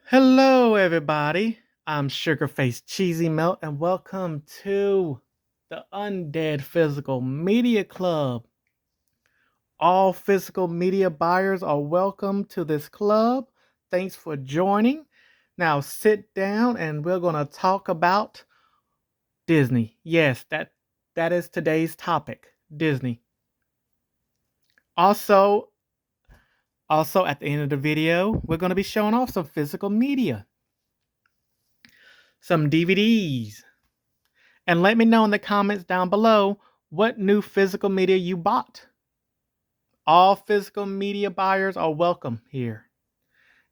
Hello, everybody. I'm Sugerface Cheesymelt, and welcome to the Undead Physical Media Club. All physical media buyers are welcome to this club. Thanks for joining. Now sit down, and we're going to talk about Disney. Yes, that is today's topic, Disney. Also, also at the end of the video, we're going to be showing off some physical media, some DVDs. And let me know in the comments down below what new physical media you bought. All physical media buyers are welcome here.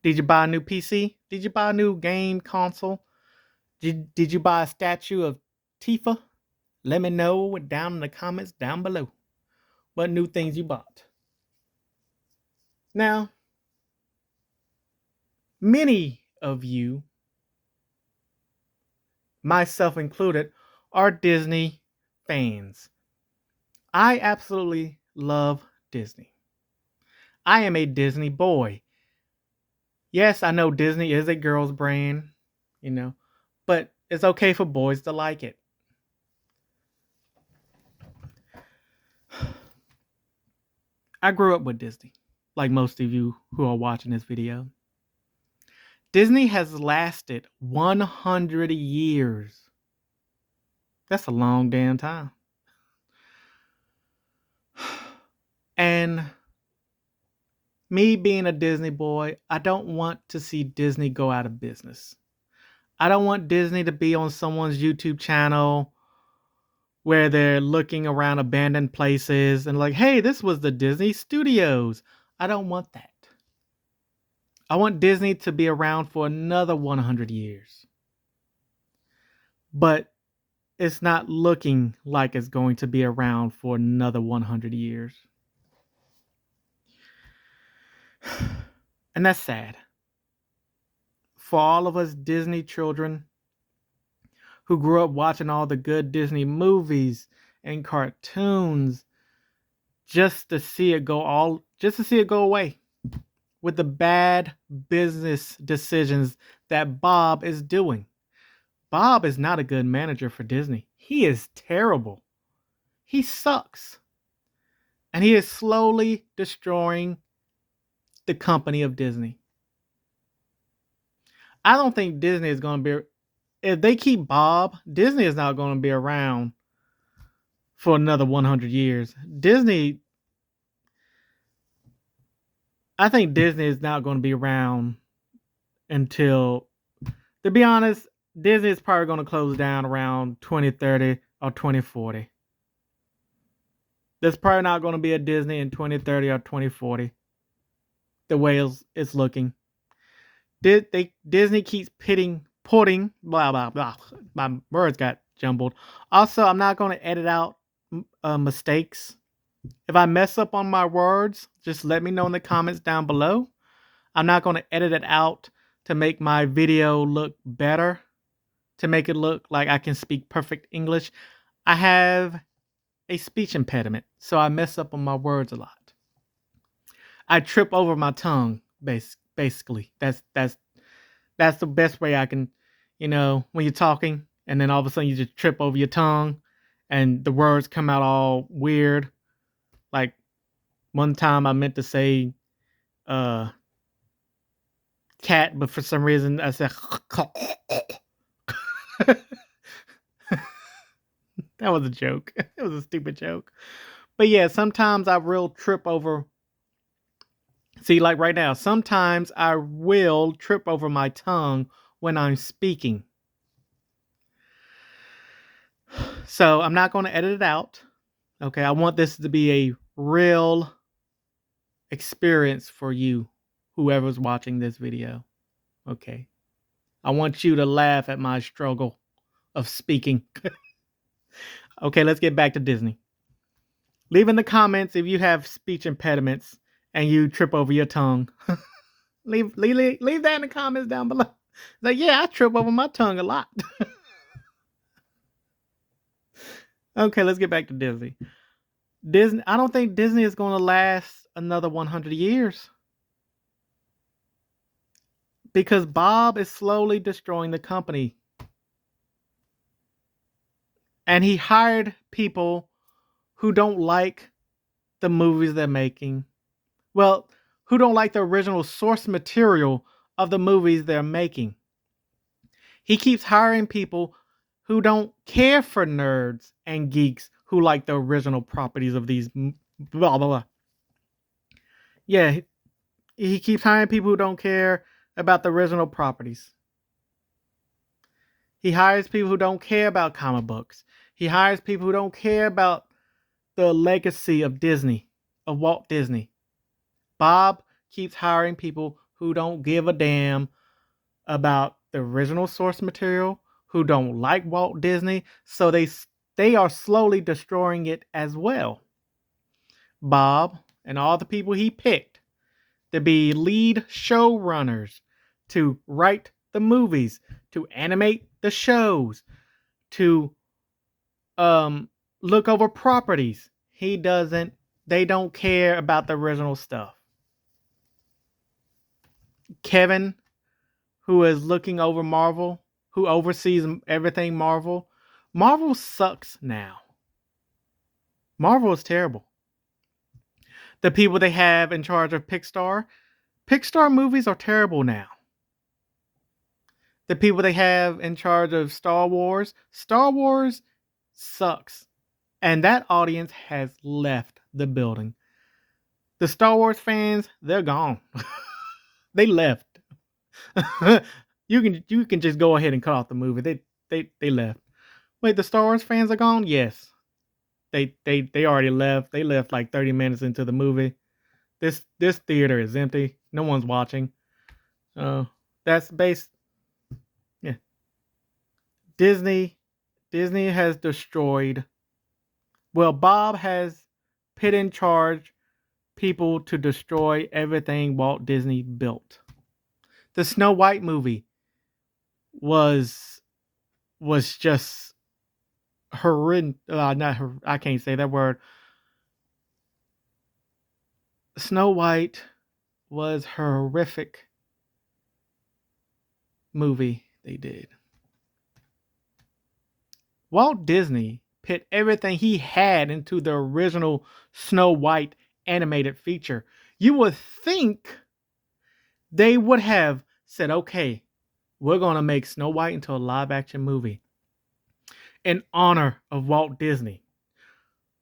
Did you buy a new PC? Did you buy a new game console? Did you buy a statue of Tifa? Let me know down in the comments down below what new things you bought. Now, many of you, myself included, are Disney fans. I absolutely love Disney. I am a Disney boy. Yes, I know Disney is a girl's brand, you know, but it's okay for boys to like it. I grew up with Disney, like most of you who are watching this video. Disney has lasted 100 years. That's a long damn time. And me being a Disney boy, I don't want to see Disney go out of business. I don't want Disney to be on someone's YouTube channel where they're looking around abandoned places and like, hey, this was the Disney Studios. I don't want that. I want Disney to be around for another 100 years. But it's not looking like it's going to be around for another 100 years. And that's sad. For all of us Disney children who grew up watching all the good Disney movies and cartoons just to see it go away with the bad business decisions that Bob is doing. Bob is not a good manager for Disney. He is terrible. He sucks. And he is slowly destroying the company of Disney. I don't think Disney is going to be, if they keep Bob, Disney is not going to be around for another 100 years. I think Disney is not going to be around until, to be honest, Disney is probably going to close down around 2030 or 2040. There's probably not going to be a Disney in 2030 or 2040. The way it's looking. Disney keeps putting blah blah blah. My words got jumbled. Also, I'm not going to edit out mistakes. If I mess up on my words, just let me know in the comments down below. I'm not going to edit it out to make my video look better, to make it look like I can speak perfect English. I have a speech impediment, so I mess up on my words a lot. I trip over my tongue, basically. That's the best way I can, when you're talking and then all of a sudden you just trip over your tongue and the words come out all weird. Like one time I meant to say cat, but for some reason I said that was a joke. It was a stupid joke. But yeah, sometimes I will trip over. See, like right now, sometimes I will trip over my tongue when I'm speaking. So I'm not going to edit it out. Okay, I want this to be a real experience for you, whoever's watching this video. Okay. I want you to laugh at my struggle of speaking. Okay, let's get back to Disney. Leave in the comments if you have speech impediments and you trip over your tongue. leave that in the comments down below. Like, yeah, I trip over my tongue a lot. Okay, let's get back to Disney. Disney. I don't think Disney is going to last another 100 years because Bob is slowly destroying the company. And he hired people who don't like the movies they're making. Well, who don't like the original source material of the movies they're making. He keeps hiring people who don't care for nerds and geeks who like the original properties of these blah blah blah. Yeah, he keeps hiring people who don't care about the original properties. He hires people who don't care about comic books. He hires people who don't care about the legacy of Disney, of Walt Disney. Bob keeps hiring people who don't give a damn about the original source material, who don't like Walt Disney, so they are slowly destroying it as well. Bob and all the people he picked to be lead showrunners, to write the movies, to animate the shows, to look over properties. They don't care about the original stuff. Kevin, who is looking over Marvel, who oversees everything Marvel. Marvel sucks now. Marvel is terrible. The people they have in charge of Pixar movies are terrible now. The people they have in charge of Star Wars sucks. And that audience has left the building. The Star Wars fans, they're gone. They left. you can just go ahead and cut off the movie. They left. Wait, the Star Wars fans are gone? Yes. They already left. They left like 30 minutes into the movie. This theater is empty. No one's watching. That's based. Yeah. Disney has destroyed. Well, Bob has put in charge people to destroy everything Walt Disney built. The Snow White movie was just horrendous. I can't say that word. Snow White was horrific movie they did. Walt Disney put everything he had into the original Snow White animated feature. You would think they would have said, okay, we're going to make Snow White into a live action movie in honor of Walt Disney.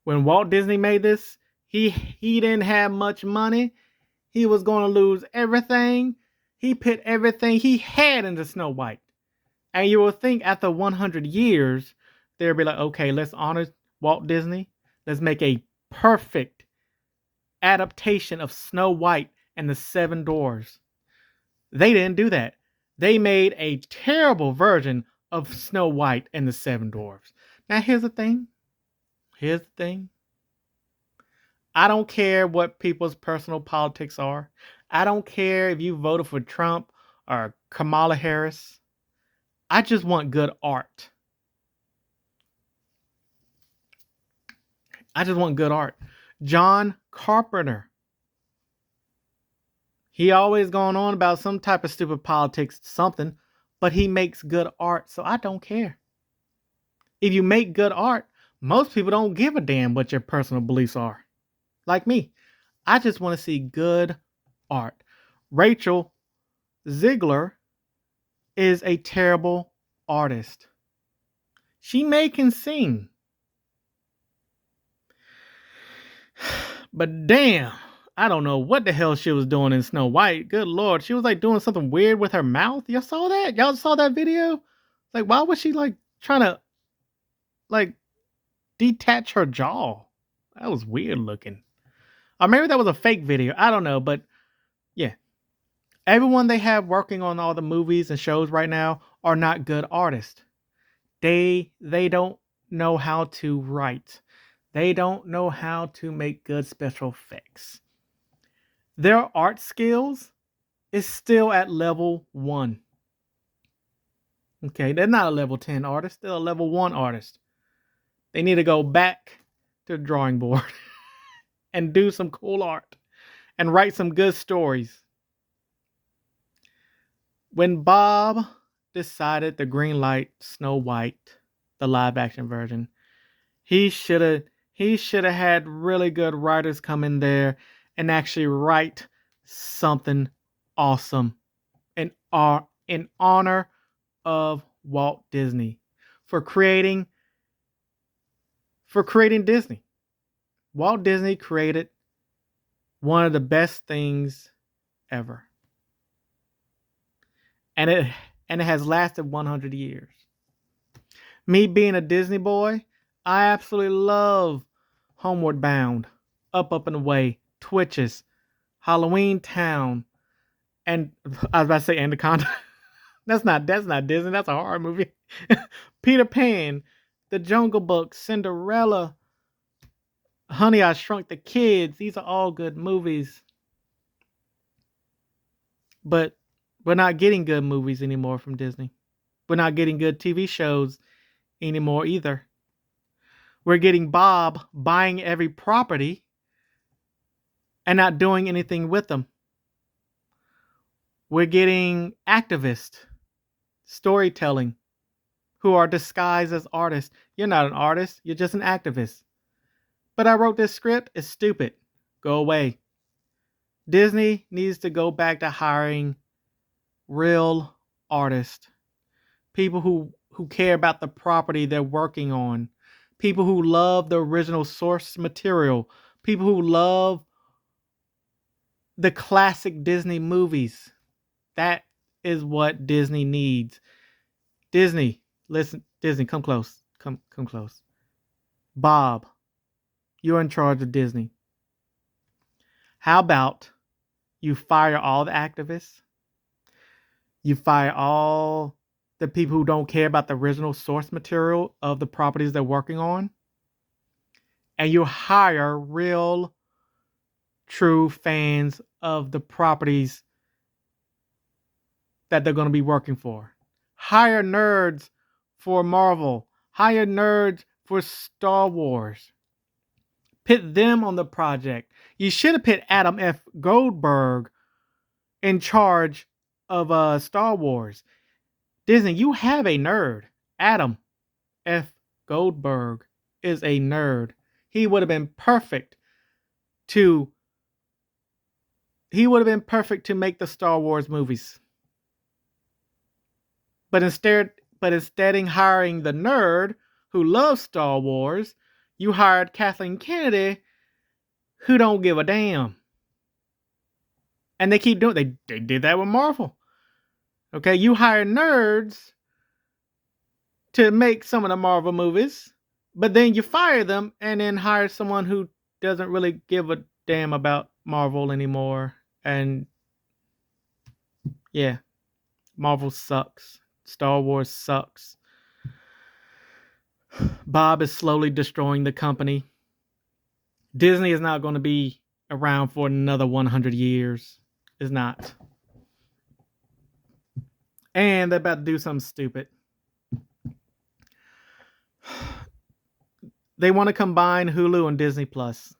When Walt Disney made this, he didn't have much money. He was going to lose everything. He put everything he had into Snow White. And you would think after 100 years, they'd be like, okay, let's honor Walt Disney. Let's make a perfect adaptation of Snow White and the Seven Dwarfs. They didn't do that. They made a terrible version of Snow White and the Seven Dwarfs. Now, here's the thing. I don't care what people's personal politics are. I don't care if you voted for Trump or Kamala Harris. I just want good art. John Carpenter. He always going on about some type of stupid politics, something, but he makes good art, so I don't care. If you make good art, most people don't give a damn what your personal beliefs are. Like me. I just want to see good art. Rachel Ziegler is a terrible artist. She can sing. But damn, I don't know what the hell she was doing in Snow White. Good Lord. She was like doing something weird with her mouth. Y'all saw that? Y'all saw that video? Like, why was she like trying to like detach her jaw? That was weird looking. Or maybe that was a fake video. I don't know. But yeah. Everyone they have working on all the movies and shows right now are not good artists. They don't know how to write. They don't know how to make good special effects. Their art skills is still at level 1. Okay, they're not a level 10 artist. They're a level 1 artist. They need to go back to the drawing board. and do some cool art and write some good stories. When Bob decided to green light Snow White, the live action version, he should have had really good writers come in there and actually write something awesome in honor of Walt Disney for creating Disney. Walt Disney created one of the best things ever. And it has lasted 100 years. Me being a Disney boy, I absolutely love Homeward Bound, Up and Away, Twitches, Halloween Town, and I was about to say Anaconda. that's not Disney. That's a horror movie. Peter Pan, The Jungle Book, Cinderella, Honey, I Shrunk the Kids. These are all good movies. But we're not getting good movies anymore from Disney. We're not getting good TV shows anymore either. We're getting Bob buying every property and not doing anything with them. We're getting activists, storytelling, who are disguised as artists. You're not an artist, you're just an activist. But I wrote this script, it's stupid. Go away. Disney needs to go back to hiring real artists. People who care about the property they're working on. People who love the original source material. People who love the classic Disney movies. That is what Disney needs. Disney, listen, Disney, come close. Come close. Bob, you're in charge of Disney. How about you fire all the activists? You fire all the people who don't care about the original source material of the properties they're working on. And you hire real, true fans of the properties that they're going to be working for. Hire nerds for Marvel. Hire nerds for Star Wars. Put them on the project. You should have put Adam F. Goldberg in charge of Star Wars. Disney, you have a nerd. Adam F. Goldberg is a nerd. He would have been perfect to make the Star Wars movies. But instead of hiring the nerd who loves Star Wars, you hired Kathleen Kennedy, who don't give a damn. And they keep doing it. They did that with Marvel. Okay, you hire nerds to make some of the Marvel movies, but then you fire them and then hire someone who doesn't really give a damn about Marvel anymore. And yeah, Marvel sucks. Star Wars sucks. Bob is slowly destroying the company. Disney is not going to be around for another 100 years. It's not. And they're about to do something stupid. They want to combine Hulu and Disney Plus.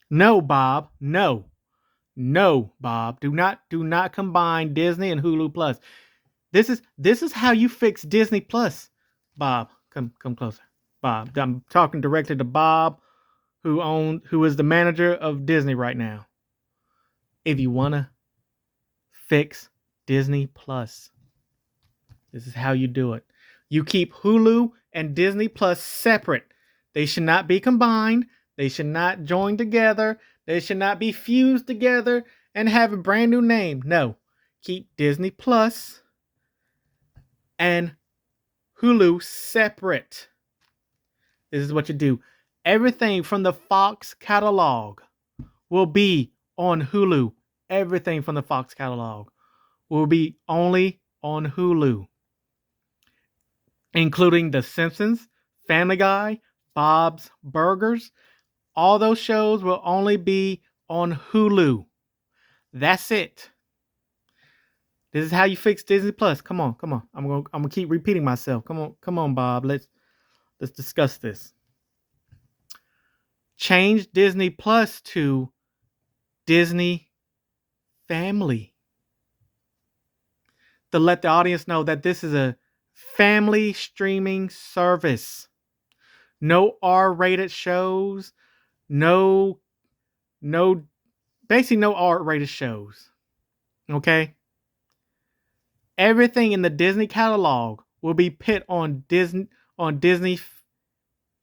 No, Bob. No. No, Bob. Do not combine Disney and Hulu Plus. This is how you fix Disney Plus. Bob, come closer. Bob, I'm talking directly to Bob, who is the manager of Disney right now. If you want to fix Disney Plus, this is how you do it. You keep Hulu and Disney Plus separate. They should not be combined. They should not join together. They should not be fused together and have a brand new name. No. Keep Disney Plus and Hulu separate. This is what you do. Everything from the Fox catalog will be on Hulu. Everything from the Fox catalog will be only on Hulu, including The Simpsons, Family Guy, Bob's Burgers. All those shows will only be on Hulu. That's it. This is how you fix Disney Plus. Come on. I'm gonna keep repeating myself. Come on, Bob. Let's discuss this. Change Disney Plus to Disney Family to let the audience know that this is a family streaming service. No R-rated shows, no no basically no R-rated shows. Okay? Everything in the Disney catalog will be put on Disney. You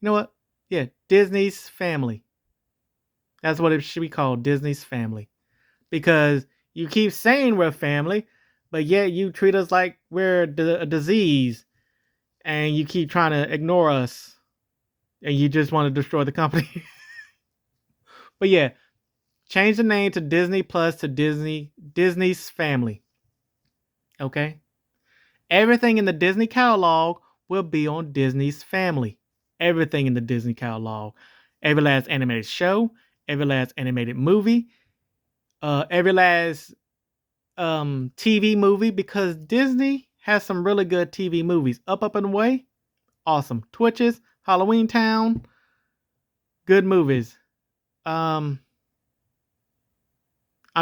know what? Yeah, Disney's Family. That's what it should be called, Disney's Family. Because you keep saying we're family, but yet you treat us like we're a disease, and you keep trying to ignore us, and you just want to destroy the company. But yeah, change the name to Disney Plus to Disney's Family. Okay? Everything in the Disney catalog will be on Disney's Family. Everything in the Disney catalog. Every last animated show, every last animated movie, every last TV movie, because Disney has some really good TV movies. Up and Away, awesome. Twitches, Halloween Town, good movies. I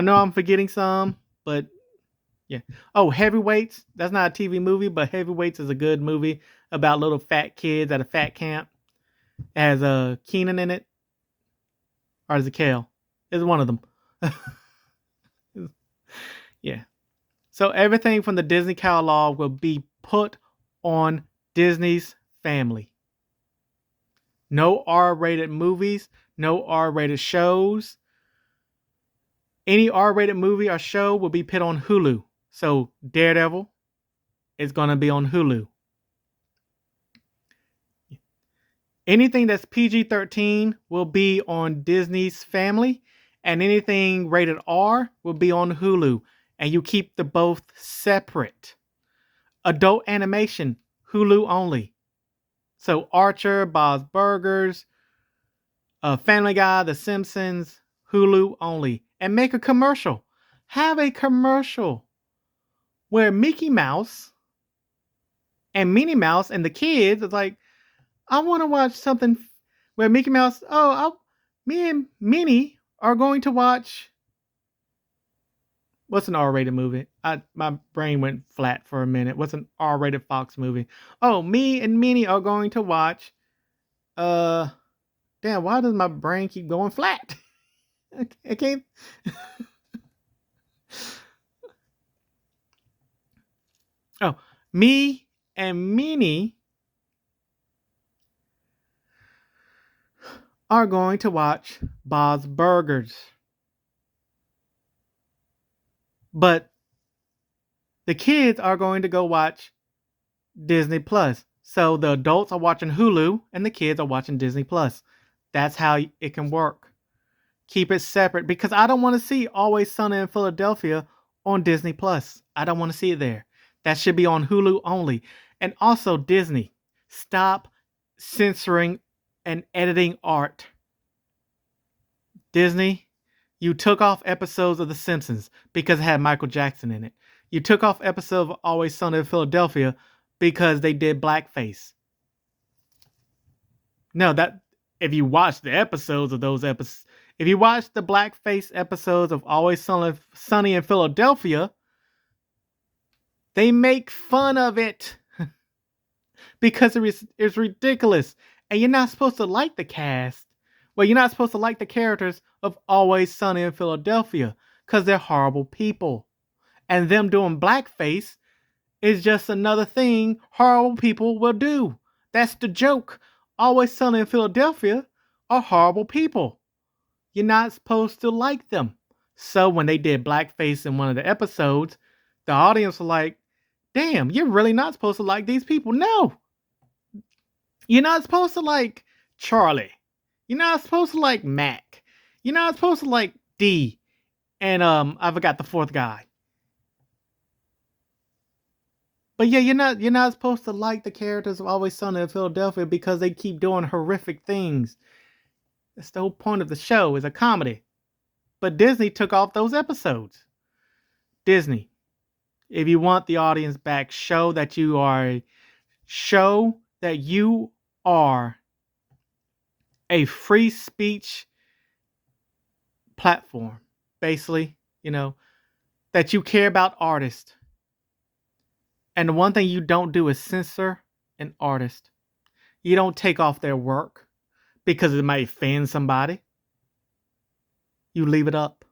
know I'm forgetting some, but yeah. Oh, Heavyweights. That's not a TV movie, but Heavyweights is a good movie about little fat kids at a fat camp. It has Keenan in it, or is it Kale? It's one of them. Yeah. So everything from the Disney catalog will be put on Disney's Family. No R-rated movies, no R-rated shows. Any R-rated movie or show will be put on Hulu. So Daredevil is going to be on Hulu. Anything that's PG-13 will be on Disney's Family, and anything rated R will be on Hulu. And you keep the both separate. Adult animation, Hulu only. So Archer, Bob's Burgers, Family Guy, The Simpsons, Hulu only. And make a commercial. Have a commercial where Mickey Mouse and Minnie Mouse and the kids is like, I want to watch something where Mickey Mouse, me and Minnie are going to watch, what's an R-rated movie? My brain went flat for a minute. What's an R-rated Fox movie? Oh, me and Minnie are going to watch, damn, why does my brain keep going flat? I can't. Oh, me and Minnie are going to watch Bob's Burgers. But the kids are going to go watch Disney Plus. So the adults are watching Hulu and the kids are watching Disney Plus. That's how it can work. Keep it separate, because I don't want to see Always Sunny in Philadelphia on Disney Plus. I don't want to see it there. That should be on Hulu only. And also Disney, stop censoring and editing art. Disney, you took off episodes of The Simpsons because it had Michael Jackson in it. You took off episodes of Always Sunny in Philadelphia because they did blackface. No, that if you watch the episodes of those episodes, if you watch the blackface episodes of Always Sunny in Philadelphia, they make fun of it because it's ridiculous. And you're not supposed to like the cast. Well, you're not supposed to like the characters of Always Sunny in Philadelphia because they're horrible people. And them doing blackface is just another thing horrible people will do. That's the joke. Always Sunny in Philadelphia are horrible people. You're not supposed to like them. So when they did blackface in one of the episodes, the audience were like, damn, you're really not supposed to like these people. No. You're not supposed to like Charlie. You're not supposed to like Mac. You're not supposed to like D. And I forgot the fourth guy. But yeah, you're not supposed to like the characters of Always Sunny in Philadelphia because they keep doing horrific things. That's the whole point of the show, is a comedy. But Disney took off those episodes. Disney, if you want the audience back, show that you are a free speech platform, basically, that you care about artists. And the one thing you don't do is censor an artist. You don't take off their work because it might offend somebody. You leave it up.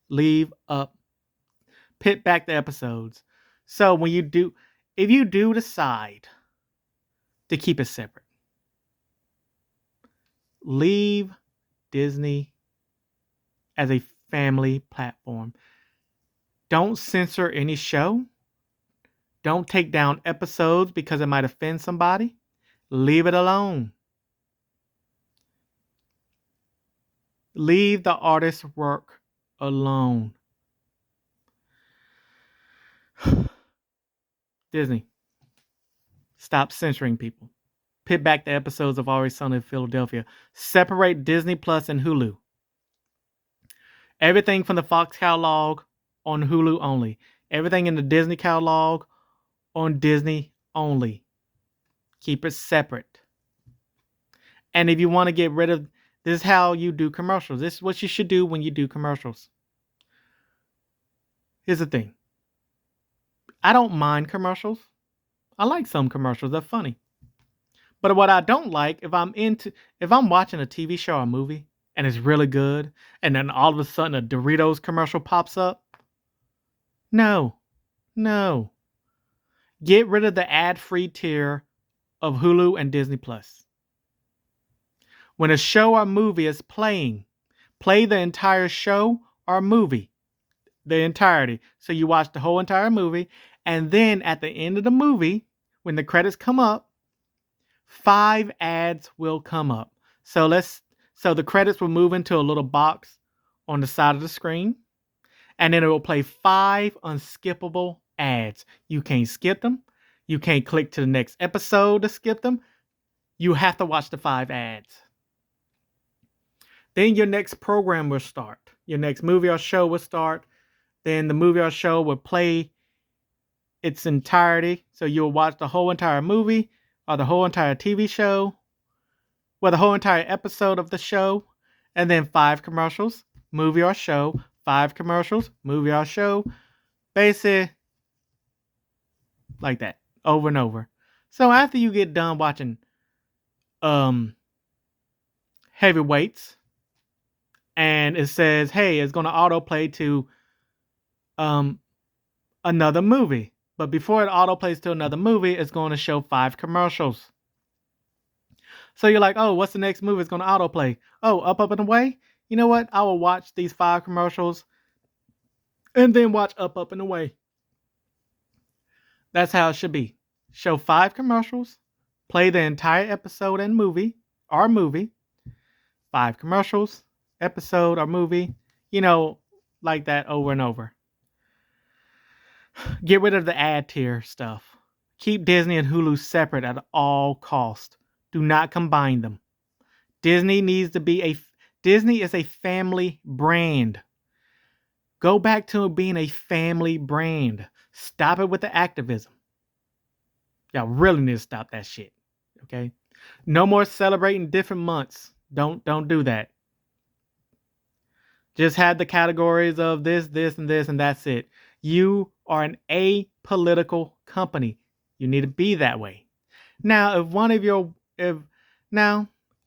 Leave up. Pit back the episodes. So if you do decide to keep it separate, leave Disney as a family platform. Don't censor any show. Don't take down episodes because it might offend somebody. Leave it alone. Leave the artist's work alone. Disney, stop censoring people. Pit back the episodes of Always Sunny in Philadelphia. Separate Disney Plus and Hulu. Everything from the Fox catalog on Hulu only. Everything in the Disney catalog on Disney only. Keep it separate. And if you want to get rid of, this is how you do commercials. This is what you should do when you do commercials. Here's the thing. I don't mind commercials. I like some commercials. They're funny. But what I don't like, if I'm watching a TV show or a movie and it's really good, and then all of a sudden a Doritos commercial pops up. No. Get rid of the ad-free tier of Hulu and Disney Plus. When a show or movie is playing, play the entire show or movie. The entirety. So you watch the whole entire movie, and then at the end of the movie, when the credits come up, 5 ads will come up. So the credits will move into a little box on the side of the screen, and then it will play 5 unskippable ads. You can't skip them. You can't click to the next episode to skip them. You have to watch the 5 ads. Then your next program will start. Your next movie or show will start. Then the movie or show will play its entirety. So you'll watch the whole entire movie or the whole entire TV show, or the whole entire episode of the show, and then 5 commercials, movie or show, 5 commercials, movie or show, basically like that, over and over. So after you get done watching Heavyweights, and it says, hey, it's going to autoplay to another movie. But before it autoplays to another movie, it's going to show 5 commercials. So you're like, oh, what's the next movie it's going to autoplay? Oh, Up, Up, and Away? You know what? I will watch these 5 commercials and then watch Up, Up, and Away. That's how it should be. Show 5 commercials, play the entire episode and movie, 5 commercials, episode or movie, like that over and over. Get rid of the ad tier stuff. Keep Disney and Hulu separate at all costs. Do not combine them. Disney is a family brand. Go back to being a family brand. Stop it with the activism. Y'all really need to stop that shit. Okay? No more celebrating different months. Don't do that. Just have the categories of this, and this, and that's it. You are an apolitical company. You need to be that way. Now,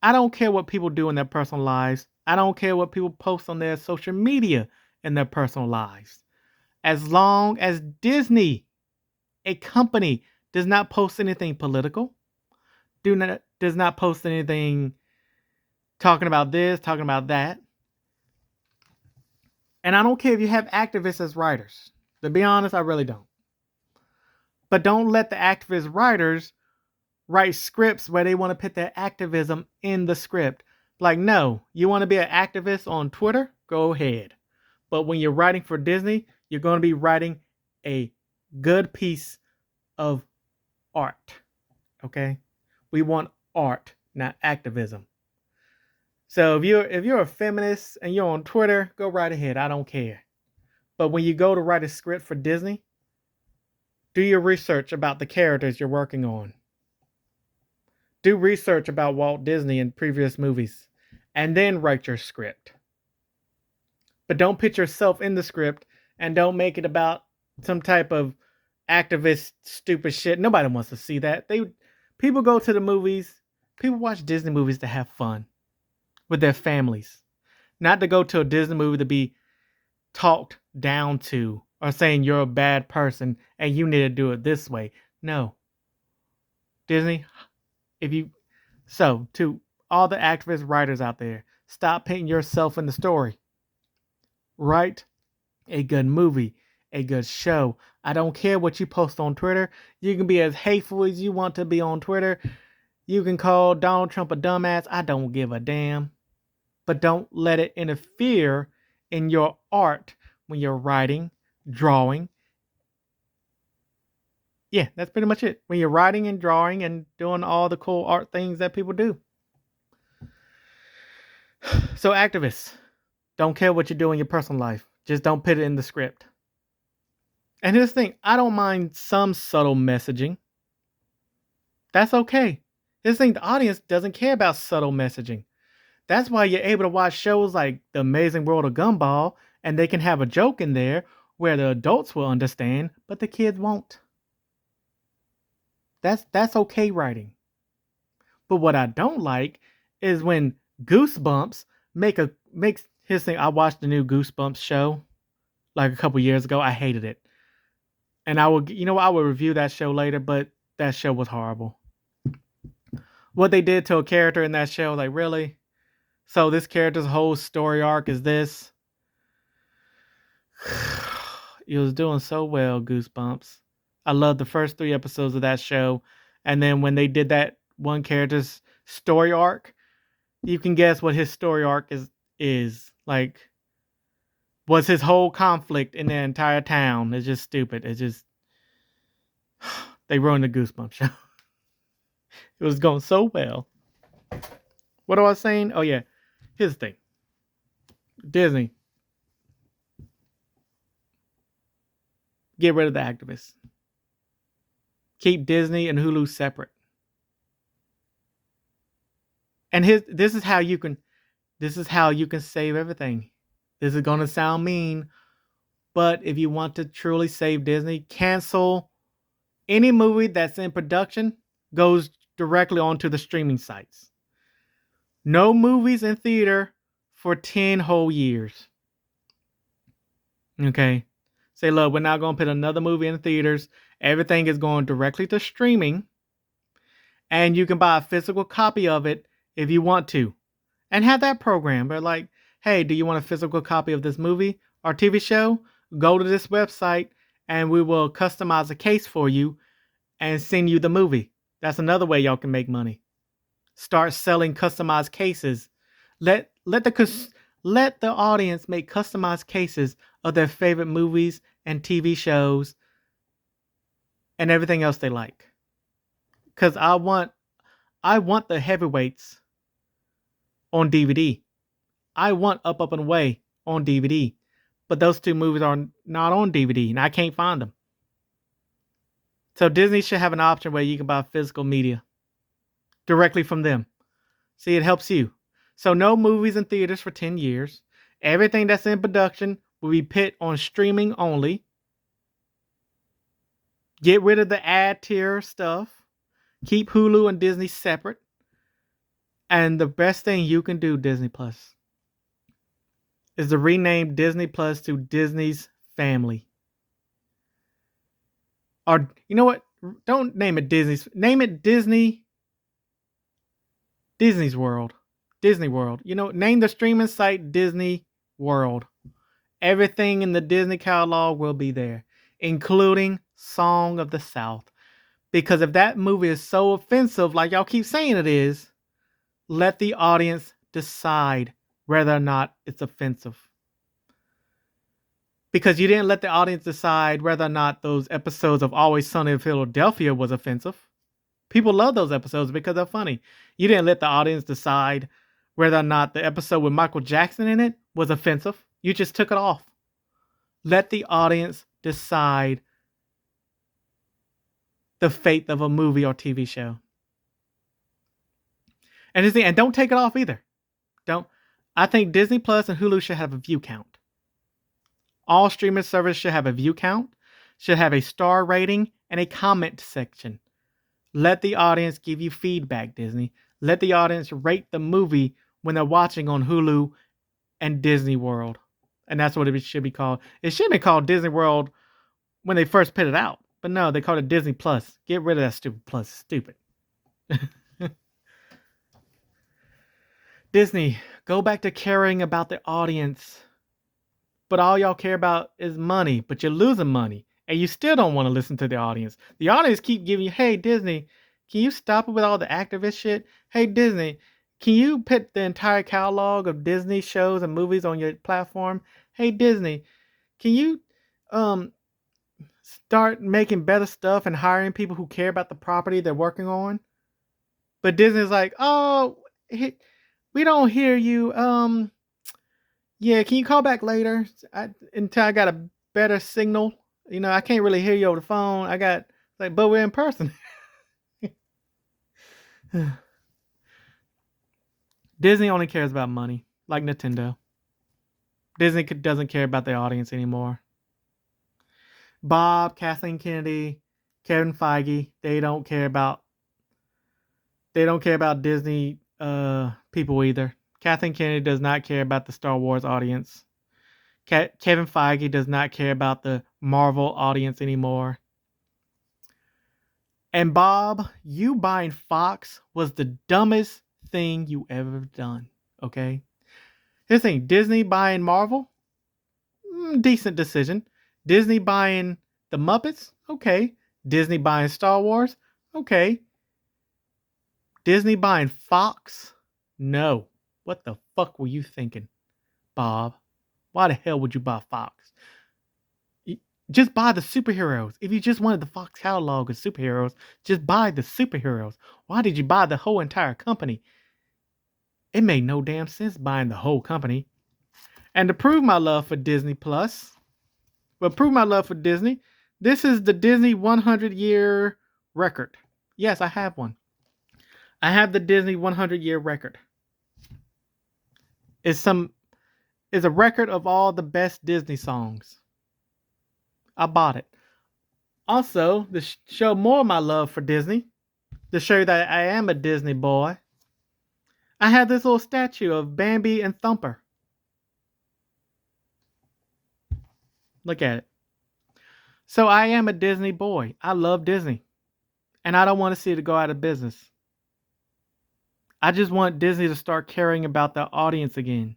I don't care what people do in their personal lives. I don't care what people post on their social media in their personal lives. As long as Disney, a company, does not post anything political, does not post anything talking about this, talking about that. And I don't care if you have activists as writers. To be honest, I really don't. But don't let the activist writers write scripts where they want to put their activism in the script. Like, no, you want to be an activist on Twitter? Go ahead. But when you're writing for Disney, you're going to be writing a good piece of art. Okay? We want art, not activism. So if you're a feminist and you're on Twitter, go right ahead. I don't care. But when you go to write a script for Disney, do your research about the characters you're working on. Do research about Walt Disney and previous movies, and then write your script. But don't put yourself in the script, and don't make it about some type of activist stupid shit. Nobody wants to see that. People go to the movies. People watch Disney movies to have fun with their families, not to go to a Disney movie to be talked down to or saying you're a bad person and you need to do it this way. No. Disney, if you so to all the activist writers out there, stop putting yourself in the story. Write a good movie, a good show. I don't care what you post on Twitter. You can be as hateful as you want to be on Twitter. You can call Donald Trump a dumbass. I don't give a damn. But don't let it interfere in your art when you're writing, drawing. Yeah, that's pretty much it. When you're writing and drawing and doing all the cool art things that people do. So activists, don't care what you do in your personal life. Just don't put it in the script. And here's the thing, I don't mind some subtle messaging. That's okay. Here's the thing, the audience doesn't care about subtle messaging. That's why you're able to watch shows like The Amazing World of Gumball, and they can have a joke in there where the adults will understand, but the kids won't. That's okay writing. But what I don't like is when Goosebumps makes his thing. I watched the new Goosebumps show like a couple years ago. I hated it. And I will review that show later, but that show was horrible. What they did to a character in that show, like really? So this character's whole story arc is this. It was doing so well, Goosebumps. I loved the first 3 episodes of that show. And then when they did that one character's story arc, you can guess what his story arc is. Like, was his whole conflict in the entire town. It's just stupid. It's just, they ruined the Goosebumps show. It was going so well. What was I saying? Oh yeah, here's the thing. Disney, get rid of the activists. Keep Disney and Hulu separate. And this is how you can save everything. This is gonna sound mean, but if you want to truly save Disney, cancel any movie that's in production goes directly onto the streaming sites. No movies in theater for 10 whole years. Okay. Say, look, we're not going to put another movie in theaters. Everything is going directly to streaming. And you can buy a physical copy of it if you want to. And have that program. But like, hey, do you want a physical copy of this movie or TV show? Go to this website and we will customize a case for you and send you the movie. That's another way y'all can make money. Start selling customized cases. Let the audience make customized cases of their favorite movies and TV shows and everything else they like. Cuz I want the heavyweights on DVD. I want Up and Away on DVD. But those 2 movies are not on DVD and I can't find them. So Disney should have an option where you can buy physical media directly from them. See, it helps you. So no movies in theaters for 10 years. Everything that's in production will be put on streaming only. Get rid of the ad tier stuff. Keep Hulu and Disney separate. And the best thing you can do, Disney Plus, is to rename Disney Plus to Disney's Family. Or, you know what? Don't name it Disney's. Name it Disney's World. Disney World. Name the streaming site Disney World. Everything in the Disney catalog will be there, including Song of the South. Because if that movie is so offensive, like y'all keep saying it is, let the audience decide whether or not it's offensive. Because you didn't let the audience decide whether or not those episodes of Always Sunny in Philadelphia was offensive. People love those episodes because they're funny. You didn't let the audience decide whether or not the episode with Michael Jackson in it was offensive. You just took it off. Let the audience decide the fate of a movie or TV show. And don't take it off either. Don't. I think Disney Plus and Hulu should have a view count. All streaming services should have a view count, should have a star rating, and a comment section. Let the audience give you feedback, Disney. Let the audience rate the movie when they're watching on Hulu and Disney World. And that's what it should be called. It should be called Disney World when they first put it out. But no, they called it Disney Plus. Get rid of that stupid plus. Stupid. Disney, go back to caring about the audience. But all y'all care about is money, but you're losing money. And you still don't want to listen to the audience. The audience keep giving you, hey, Disney, can you stop it with all the activist shit? Hey, Disney, can you put the entire catalog of Disney shows and movies on your platform? Hey, Disney, can you start making better stuff and hiring people who care about the property they're working on? But Disney's like, oh, we don't hear you. Yeah, can you call back later until I got a better signal? I can't really hear you over the phone. But we're in person. Disney only cares about money, like Nintendo. Disney doesn't care about their audience anymore. Bob, Kathleen Kennedy, Kevin Feige, they don't care about Disney people either. Kathleen Kennedy does not care about the Star Wars audience. Kevin Feige does not care about the Marvel audience anymore. And Bob, you buying Fox was the dumbest thing you ever done. Okay? Here's the thing, Disney buying Marvel? Decent decision. Disney buying the Muppets? Okay. Disney buying Star Wars? Okay. Disney buying Fox? No. What the fuck were you thinking, Bob? Why the hell would you buy Fox? Just buy the superheroes. If you just wanted the Fox catalog of superheroes, just buy the superheroes. Why did you buy the whole entire company? It made no damn sense buying the whole company. And to prove my love for Disney Plus, this is the Disney 100-year record. Yes, I have one. I have the Disney 100-year record. It's a record of all the best Disney songs. I bought it. Also, to show more of my love for Disney, to show you that I am a Disney boy, I have this little statue of Bambi and Thumper. Look at it. So I am a Disney boy. I love Disney. And I don't want to see it go out of business. I just want Disney to start caring about the audience again.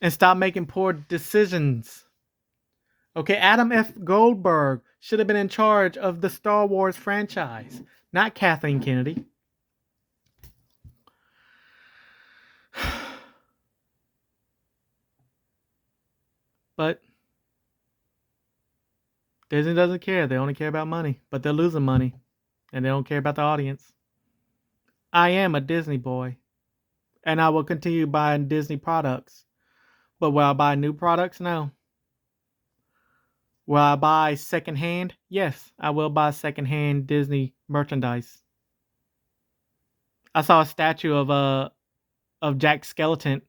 And stop making poor decisions. Okay, Adam F. Goldberg should have been in charge of the Star Wars franchise, not Kathleen Kennedy. But Disney doesn't care. They only care about money. But they're losing money. And they don't care about the audience. I am a Disney boy. And I will continue buying Disney products. But will I buy new products? No. Will I buy secondhand? Yes, I will buy secondhand Disney merchandise. I saw a statue of Jack Skellington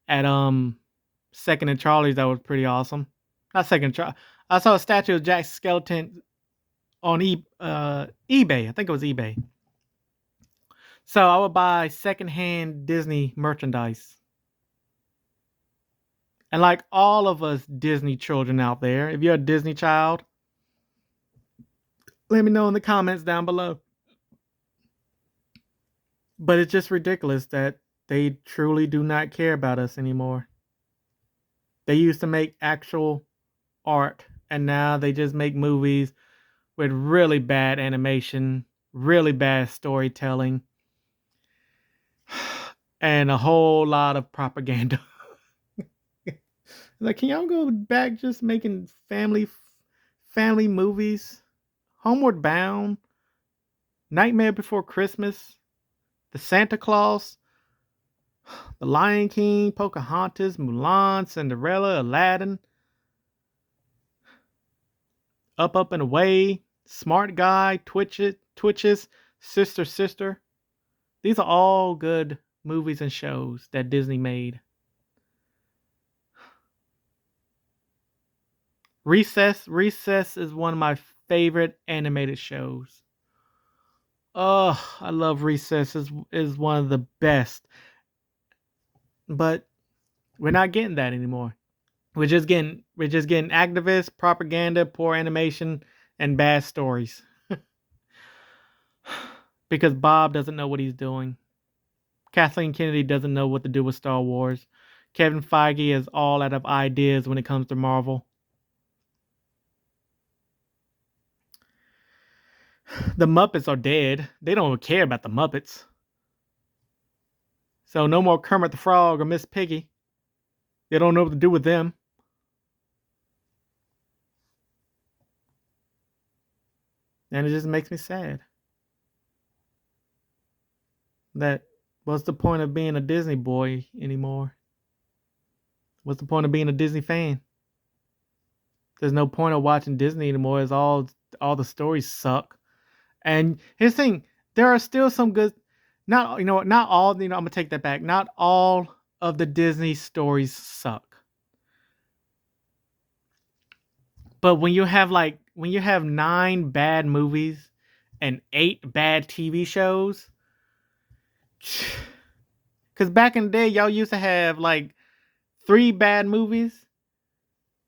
at Second and Charlie's that was pretty awesome. Not Second Charlie. I saw a statue of Jack Skellington on eBay. I think it was eBay. So I would buy secondhand Disney merchandise. And like all of us Disney children out there, if you're a Disney child, let me know in the comments down below. But it's just ridiculous that they truly do not care about us anymore. They used to make actual art, and now they just make movies with really bad animation, really bad storytelling, and a whole lot of propaganda. Like, can y'all go back just making family movies? Homeward Bound, Nightmare Before Christmas, The Santa Claus, The Lion King, Pocahontas, Mulan, Cinderella, Aladdin, Up and Away, Smart Guy, Twitches, Sister. These are all good movies and shows that Disney made. Recess is one of my favorite animated shows. Oh, I love Recess. Is one of the best. But we're not getting that anymore. We're just getting activists, propaganda, poor animation, and bad stories. Because Bob doesn't know what he's doing. Kathleen Kennedy doesn't know what to do with Star Wars. Kevin Feige is all out of ideas when it comes to Marvel. The Muppets are dead. They don't care about the Muppets. So no more Kermit the Frog or Miss Piggy. They don't know what to do with them. And it just makes me sad. That what's the point of being a Disney boy anymore? What's the point of being a Disney fan? There's no point of watching Disney anymore. It's all the stories suck. And here's the thing: there are still some good. Not all. I'm gonna take that back. Not all of the Disney stories suck. But when you have 9 bad movies and 8 bad TV shows, because back in the day y'all used to have like 3 bad movies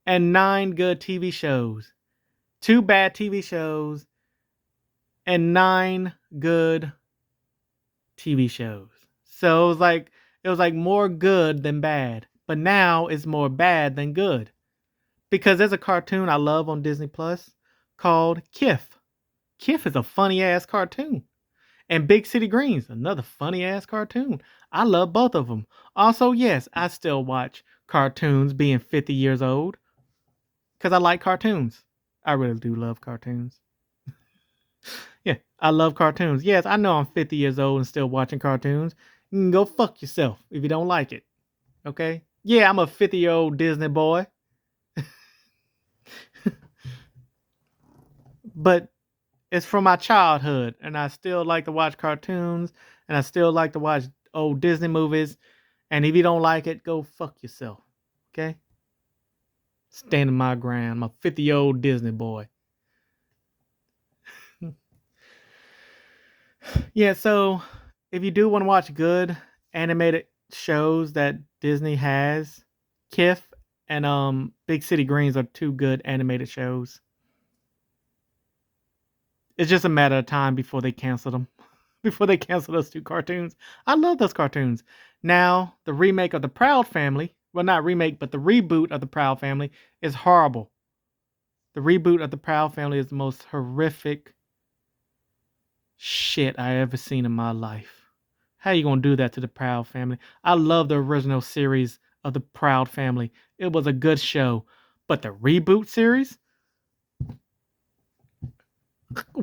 and 9 good TV shows, 2 bad TV shows and 9 good TV shows. So it was like more good than bad. But now it's more bad than good. Because there's a cartoon I love on Disney Plus called Kif. Kif is a funny ass cartoon. And Big City Greens, another funny ass cartoon. I love both of them. Also, yes, I still watch cartoons being 50 years old because I like cartoons. I really do love cartoons. Yeah, I love cartoons. Yes, I know I'm 50 years old and still watching cartoons. You can go fuck yourself if you don't like it. Okay? Yeah, I'm a 50-year-old Disney boy. But it's from my childhood, and I still like to watch cartoons, and I still like to watch old Disney movies. And if you don't like it, go fuck yourself. Okay? Standing my ground. I'm a 50-year-old Disney boy. Yeah, so if you do want to watch good animated shows that Disney has, Kif and Big City Greens are 2 good animated shows. It's just a matter of time before they cancel them. Before they cancel those 2 cartoons. I love those cartoons. Now, the remake of the Proud Family, well, not remake, but the reboot of the Proud Family is horrible. The reboot of the Proud Family is the most horrific shit I ever seen in my life. How you gonna do that to the Proud Family? I love the original series of the Proud Family. It was a good show. But the reboot series?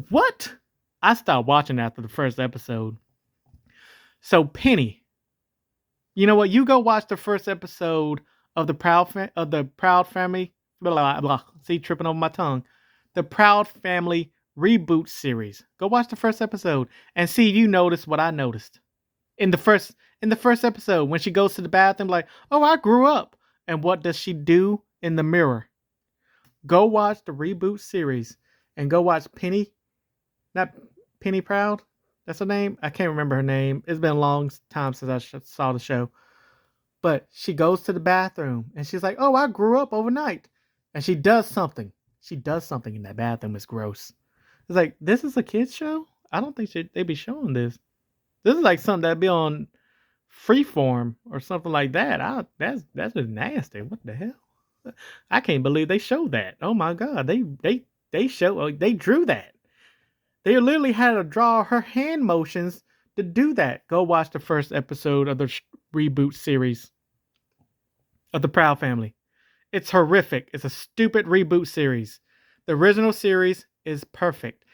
What? I stopped watching after the first episode. So Penny, you know what? You go watch the first episode of the Proud Family. Blah, blah, blah. See, tripping over my tongue. The Proud Family reboot series. Go watch the first episode and see if you notice what I noticed in the first episode when she goes to the bathroom. Like, oh, I grew up. And what does she do in the mirror? Go watch the reboot series and go watch Penny. Not Penny Proud. That's her name. I can't remember her name. It's been a long time since I saw the show. But she goes to the bathroom and she's like, "Oh, I grew up overnight," and she does something. She does something in that bathroom. It's gross. It's like, this is a kids show. I don't think they'd be showing this. This is like something that'd be on Freeform or something like that. That's just nasty. What the hell? I can't believe they showed that. Oh my god, they drew that. They literally had to draw her hand motions to do that. Go watch the first episode of the reboot series of the Proud Family. It's horrific. It's a stupid reboot series. The original series is perfect.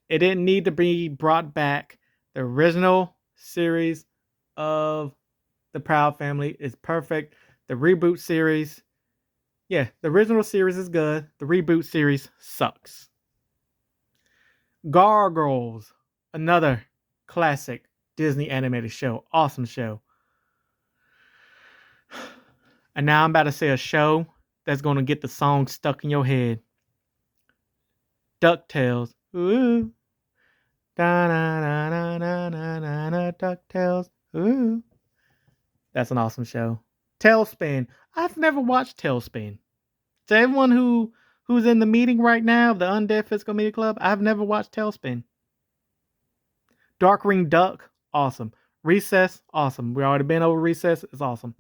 It didn't need to be brought back. The original series of the Proud Family is perfect. The reboot series, yeah, the original series is good. The reboot series sucks. Gargoyles, another classic Disney animated show. Awesome show. And now I'm about to say a show that's going to get the song stuck in your head. DuckTales. Ooh. Da-na-na-na-na-na-na, DuckTales. Ooh. That's an awesome show. Tailspin. I've never watched Tailspin. To everyone who's in the meeting right now, the Undead Physical Media Club, I've never watched Tailspin. Darkwing Duck, awesome. Recess, awesome. We already been over Recess. It's awesome.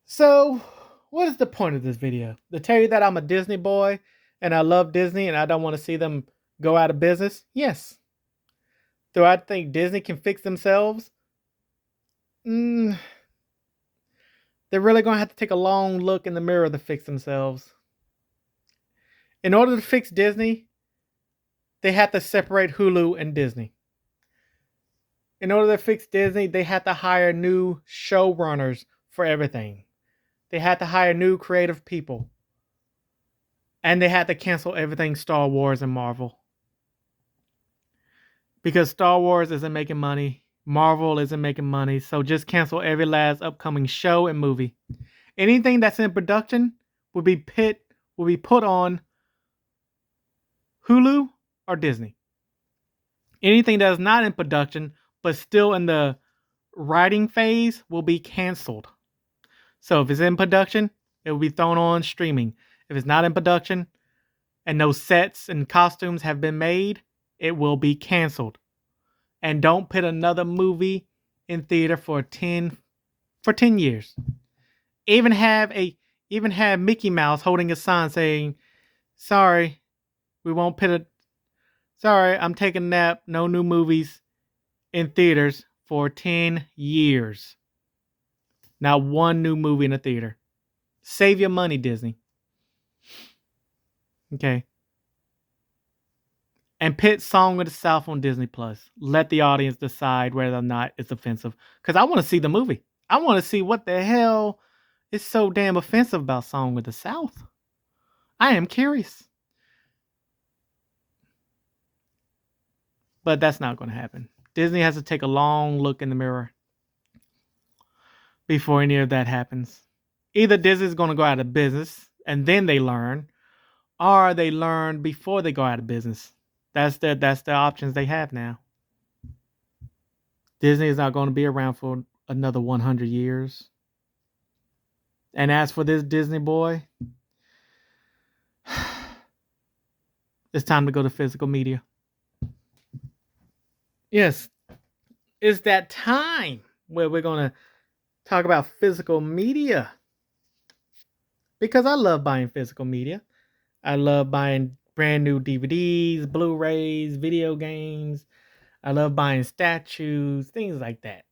So, what is the point of this video? To tell you that I'm a Disney boy and I love Disney and I don't want to see them go out of business? Yes. Do I think Disney can fix themselves? They're really going to have to take a long look in the mirror to fix themselves. In order to fix Disney, they have to separate Hulu and Disney. In order to fix Disney, they have to hire new showrunners for everything. They had to hire new creative people. And they had to cancel everything Star Wars and Marvel. Because Star Wars isn't making money. Marvel isn't making money. So just cancel every last upcoming show and movie. Anything that's in production will be put on Hulu or Disney. Anything that is not in production but still in the writing phase will be canceled. So if it's in production, it will be thrown on streaming. If it's not in production and no sets and costumes have been made, it will be canceled. And don't put another movie in theater for 10 years. Even have Mickey Mouse holding a sign saying, "Sorry, we won't put a sorry, I'm taking a nap, no new movies in theaters for 10 years." Not one new movie in a theater. Save your money, Disney. Okay. And put Song of the South on Disney Plus. Let the audience decide whether or not it's offensive. Because I want to see the movie. I want to see what the hell is so damn offensive about Song of the South. I am curious. But that's not going to happen. Disney has to take a long look in the mirror before any of that happens. Either Disney's going to go out of business and then they learn, or they learn before they go out of business. That's the options they have now. Disney is not going to be around for another 100 years. And as for this Disney boy, it's time to go to physical media. Yes, it's that time where we're going to talk about physical media. Because I love buying physical media. I love buying brand new DVDs, Blu-rays, video games. I love buying statues, things like that.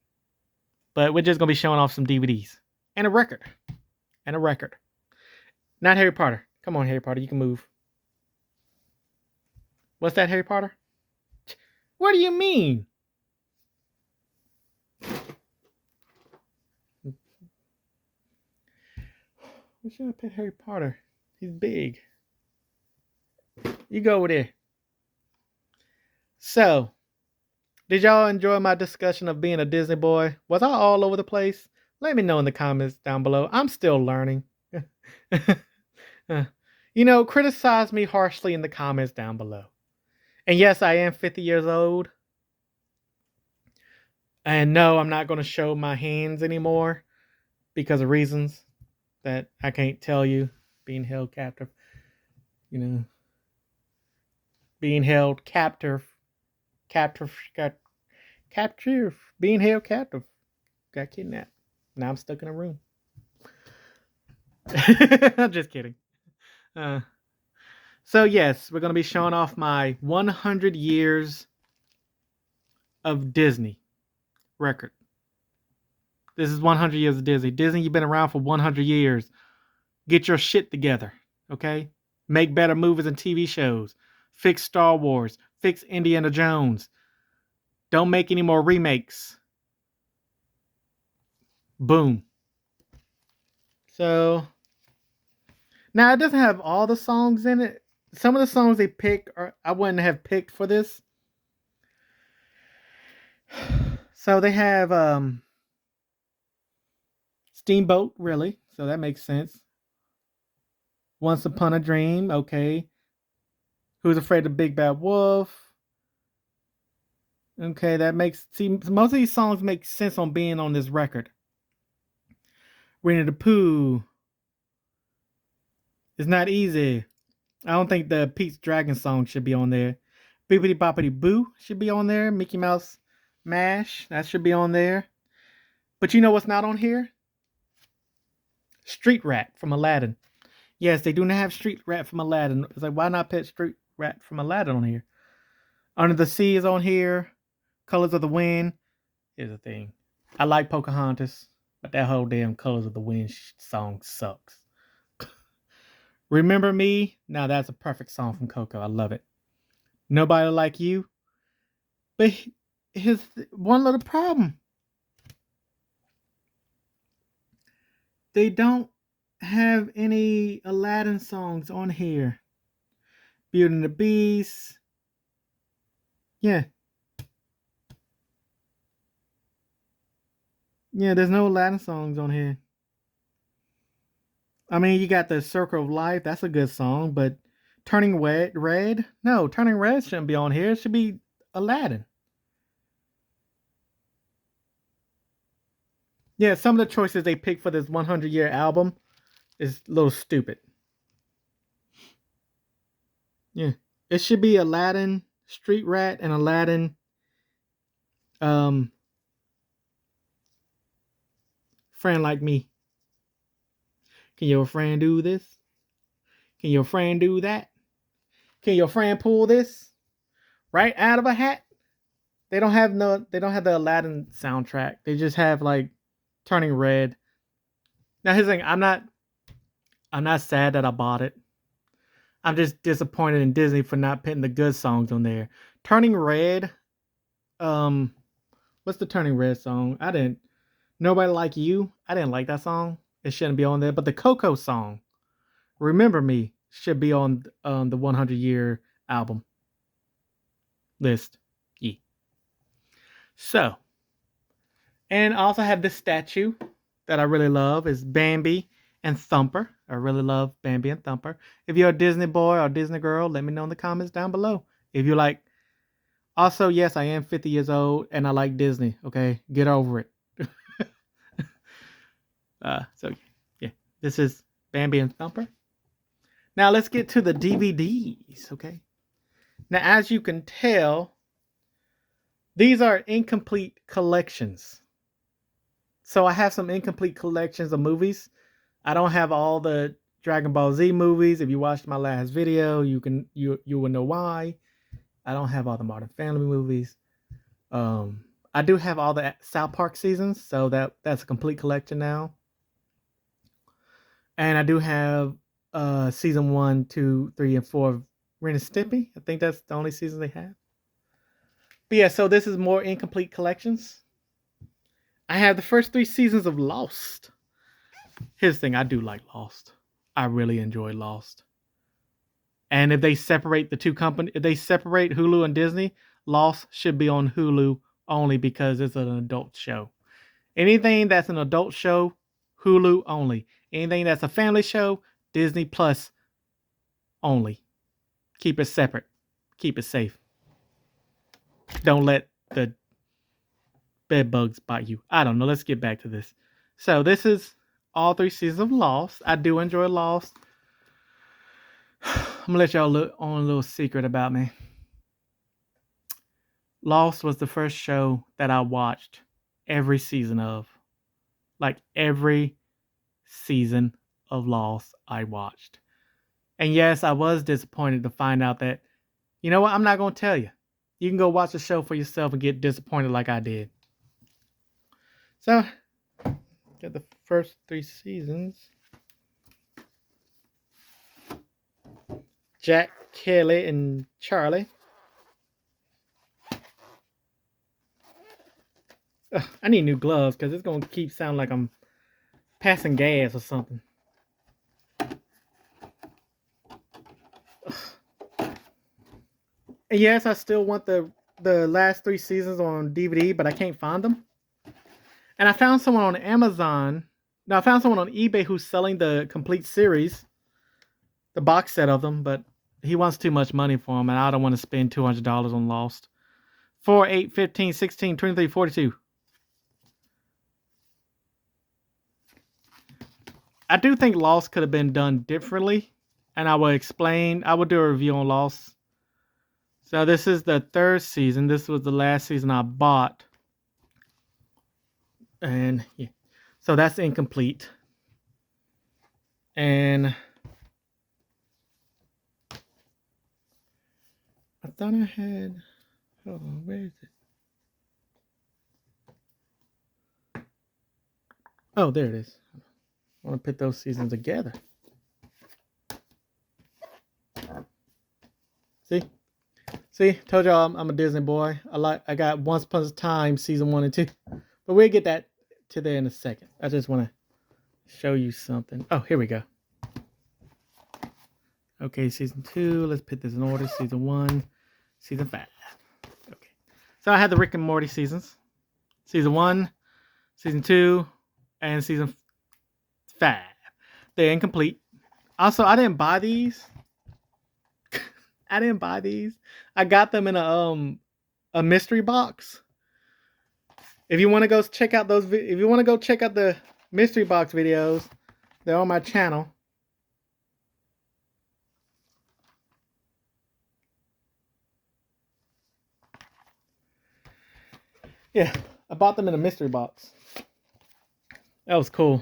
But we're just going to be showing off some DVDs. And a record. Not Harry Potter. Come on, Harry Potter, you can move. What's that, Harry Potter? What do you mean? We should have put Harry Potter. He's big. You go over there. So, did y'all enjoy my discussion of being a Disney boy? Was I all over the place? Let me know in the comments down below. I'm still learning. Criticize me harshly in the comments down below. And yes, I am 50 years old. And no, I'm not going to show my hands anymore because of reasons that I can't tell you. Being held captive. Being held captive. Being held captive. Got kidnapped. Now I'm stuck in a room. I'm just kidding. So yes, we're going to be showing off my 100 years of Disney record. This is 100 years of Disney. Disney, you've been around for 100 years. Get your shit together, okay? Make better movies and TV shows. Fix Star Wars. Fix Indiana Jones. Don't make any more remakes. Boom. So, now it doesn't have all the songs in it, some of the songs they pick are I wouldn't have picked for this. So they have Steamboat, really. So that makes sense. Once Upon a Dream, okay. Who's Afraid of Big Bad Wolf? Okay, that makes see most of these songs make sense on being on this record. Winnie the Pooh. It's Not Easy. I don't think the Pete's Dragon song should be on there. Bippity Boppity Boo should be on there. Mickey Mouse Mash, that should be on there. But you know what's not on here? Street Rat from Aladdin. Yes, they do not have Street Rat from Aladdin. It's like, why not put Street Rat from Aladdin on here? Under the Sea is on here. Colors of the Wind. Here's the thing. I like Pocahontas, but that whole damn Colors of the Wind song sucks. Remember Me? Now that's a perfect song from Coco. I love it. Nobody Like You. But here's one little problem. They don't have any Aladdin songs on here. Beauty and the Beast. Yeah. Yeah, there's no Aladdin songs on here. I mean, you got the Circle of Life. That's a good song, but Turning Red? No, Turning Red shouldn't be on here. It should be Aladdin. Yeah, some of the choices they picked for this 100-year album is a little stupid. Yeah. It should be Aladdin, Street Rat, and Aladdin. Friend Like Me. Can your friend do this? Can your friend do that? Can your friend pull this right out of a hat? They don't have the Aladdin soundtrack. They just have like Turning Red. Now here's the thing, I'm not sad that I bought it. I'm just disappointed in Disney for not putting the good songs on there. Turning Red, what's the Turning Red song? Nobody Like You. I didn't like that song. It shouldn't be on there. But the Coco song, Remember Me, should be on the 100-year album list. Yeah. So, and I also have this statue that I really love is Bambi and Thumper. I really love Bambi and Thumper. If you're a Disney boy or Disney girl, let me know in the comments down below. If you like, also, yes, I am 50 years old and I like Disney. Okay, get over it. So yeah, this is Bambi and Thumper. Now let's get to the DVDs. Okay. Now, as you can tell, these are incomplete collections. So I have some incomplete collections of movies. I don't have all the Dragon Ball Z movies. If you watched my last video, you will know why. I don't have all the Modern Family movies. I do have all the South Park seasons, so that's a complete collection now. And I do have season 1, 2, 3, and 4 of Ren and Stimpy. I think that's the only season they have. But yeah, so this is more incomplete collections. I have the first 3 seasons of Lost. Here's the thing, I do like Lost. I really enjoy Lost. And if they separate the two companies, if they separate Hulu and Disney, Lost should be on Hulu only because it's an adult show. Anything that's an adult show, Hulu only. Anything that's a family show, Disney Plus only. Keep it separate. Keep it safe. Don't let the bed bugs bite you. I don't know. Let's get back to this. So this is all 3 seasons of Lost. I do enjoy Lost. I'm gonna let y'all look on a little secret about me. Lost was the first show that I watched every season of. Like every season of Lost I watched. And yes, I was disappointed to find out that, you know what, I'm not gonna tell you. You can go watch the show for yourself and get disappointed like I did. So, get the first 3 seasons. Jack, Kelly, and Charlie. Ugh, I need new gloves because it's going to keep sounding like I'm passing gas or something. Ugh. And yes, I still want the last 3 seasons on DVD, but I can't find them. And I found someone on Amazon. No, I found someone on eBay who's selling the complete series, the box set of them, but he wants too much money for them, and I don't want to spend $200 on Lost. 4, 8, 15, 16, 23, 42. I do think Lost could have been done differently, and I will explain. I will do a review on Lost. So this is the 3rd season. This was the last season I bought. And yeah. So that's incomplete. And I thought I had, hold on, where is it? Oh, there it is. I want to put those seasons together. See, told y'all I'm a Disney boy. I got Once Upon a Time season 1 and 2, but we'll get that to there in a second. I just want to show you something. Oh, here we go. Okay, season 2. Let's put this in order. Season 1, season 5. Okay, so I had the Rick and Morty seasons. Season 1, season 2, and season 5. They're incomplete. Also, I didn't buy these. I didn't buy these. I got them in a mystery box. If you want to go check out the mystery box videos, they're on my channel. Yeah, I bought them in a mystery box. That was cool.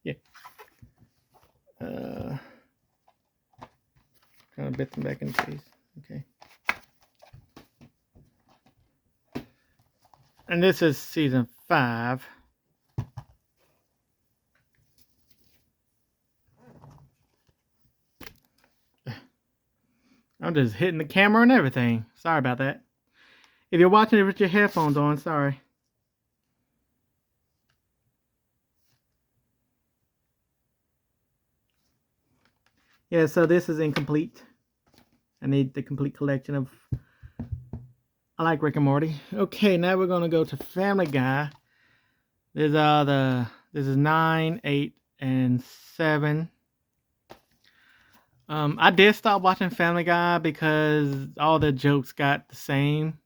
Yeah. Kind of bit them back in the case. Okay. And this is season 5. I'm just hitting the camera and everything. Sorry about that. If you're watching it with your headphones on, sorry. Yeah, so this is incomplete. I need the complete collection of... I like Rick and Morty. Okay, now we're going to go to Family Guy. This is 9, 8, and 7. I did stop watching Family Guy because all the jokes got the same.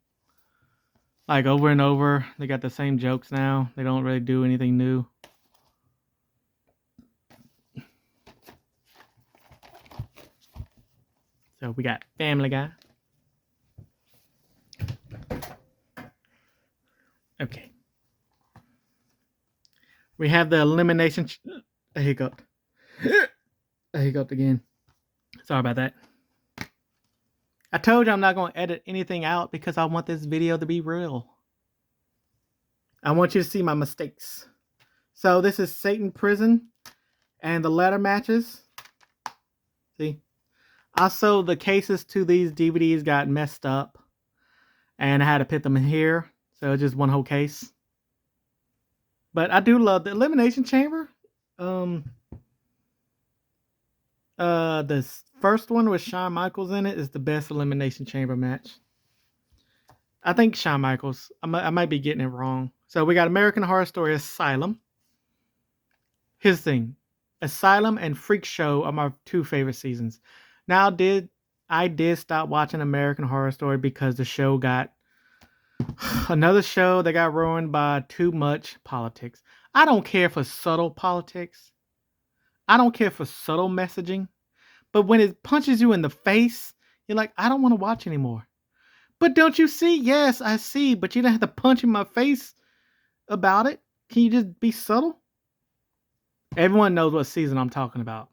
Like over and over. They got the same jokes now. They don't really do anything new. So we got Family Guy. Okay. We have the elimination. I hiccuped. I hiccuped again. Sorry about that. I told you I'm not going to edit anything out because I want this video to be real. I want you to see my mistakes. So this is Satan Prison and the ladder matches. See? Also, the cases to these DVDs got messed up. And I had to put them in here. So just one whole case. But I do love the Elimination Chamber. The first one with Shawn Michaels in it is the best Elimination Chamber match. I think Shawn Michaels. I might be getting it wrong. So we got American Horror Story Asylum. Here's the thing. Asylum and Freak Show are my 2 favorite seasons. Now I did stop watching American Horror Story because the show got another show that got ruined by too much politics. I don't care for subtle politics. I don't care for subtle messaging. But when it punches you in the face, you're like, I don't want to watch anymore. But don't you see? Yes, I see. But you don't have to punch in my face about it. Can you just be subtle? Everyone knows what season I'm talking about.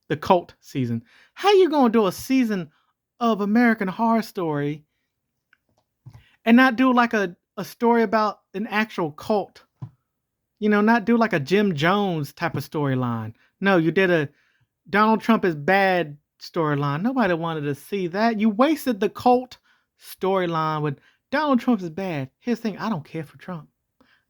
The cult season. How you going to do a season of American Horror Story and not do like a story about an actual cult? You know, not do like a Jim Jones type of storyline. No, you did a Donald Trump is bad storyline. Nobody wanted to see that. You wasted the cult storyline with Donald Trump is bad. Here's the thing. I don't care for Trump.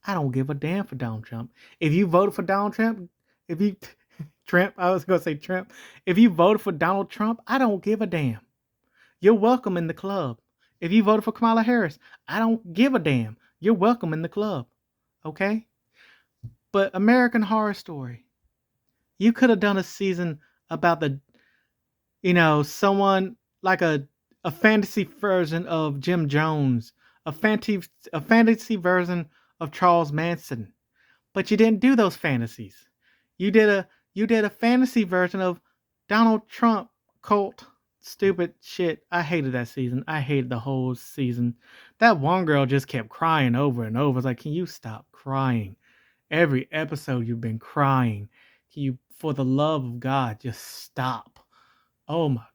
I don't give a damn for Donald Trump. If you voted for Donald Trump, I was going to say Trump. If you voted for Donald Trump, I don't give a damn. You're welcome in the club. If you voted for Kamala Harris, I don't give a damn. You're welcome in the club. Okay? But American Horror Story, you could have done a season about someone like a fantasy version of Jim Jones, a fantasy version of Charles Manson. But you didn't do those fantasies. You did a fantasy version of Donald Trump cult stupid shit. I hated that season. I hated the whole season. That one girl just kept crying over and over. It's like, can you stop crying? Every episode you've been crying. Can you, for the love of God, just stop? Oh my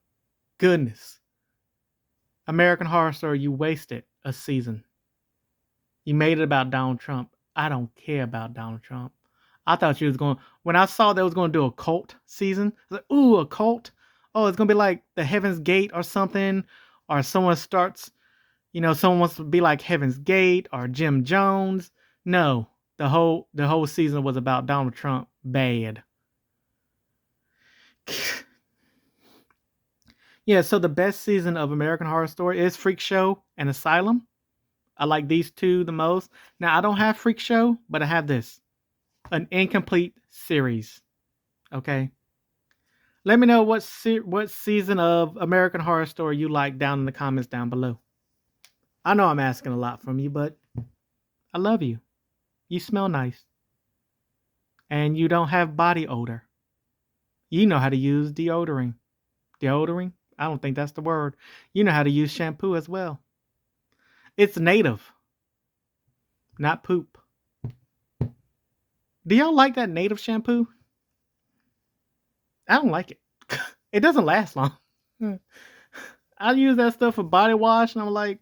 goodness. American Horror Story, you wasted a season. You made it about Donald Trump. I don't care about Donald Trump. I thought she was going. When I saw they was going to do a cult season, I was like, "Ooh, a cult! Oh, it's going to be like the Heaven's Gate or something, or someone starts. Someone wants to be like Heaven's Gate or Jim Jones." No, the whole season was about Donald Trump. Bad. Yeah. So the best season of American Horror Story is Freak Show and Asylum. I like these two the most. Now I don't have Freak Show, but I have this. An incomplete series. Okay. Let me know what season of American Horror Story you like down in the comments down below. I know I'm asking a lot from you, but I love you. You smell nice. And you don't have body odor. You know how to use deodorant. Deodorant? I don't think that's the word. You know how to use shampoo as well. It's native, not poop. Do y'all like that native shampoo? I don't like it. It doesn't last long. I use that stuff for body wash, and I'm like,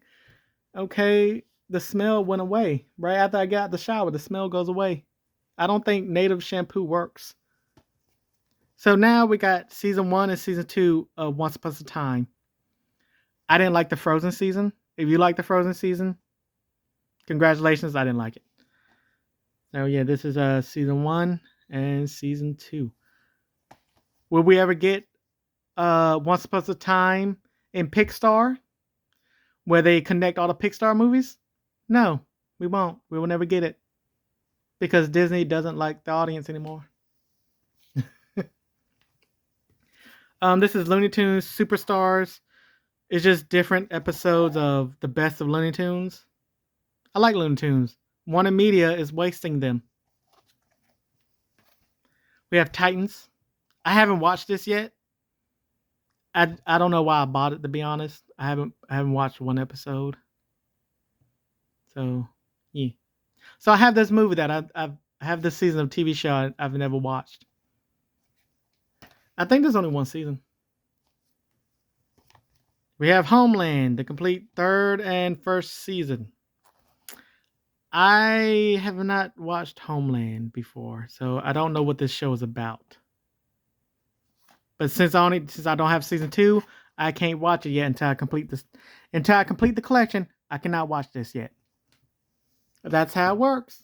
okay, the smell went away. Right after I got the shower, the smell goes away. I don't think native shampoo works. So now we got season 1 and season 2 of Once Upon a Time. I didn't like the Frozen season. If you like the Frozen season, congratulations, I didn't like it. So yeah, this is season 1 and season 2. Will we ever get Once Upon a Time in Pixar, where they connect all the Pixar movies? No, we won't. We will never get it. Because Disney doesn't like the audience anymore. This is Looney Tunes Superstars. It's just different episodes of the best of Looney Tunes. I like Looney Tunes. Warner Media is wasting them. We have Titans. I haven't watched this yet. I don't know why I bought it, to be honest. I haven't watched one episode. So yeah. So I have this movie that I have this season of TV show I've never watched. I think there's only one season. We have Homeland, the complete third and first season. I have not watched Homeland before, so I don't know what this show is about. But since I don't have season 2, I can't watch it yet until I complete the collection. I cannot watch this yet. That's how it works.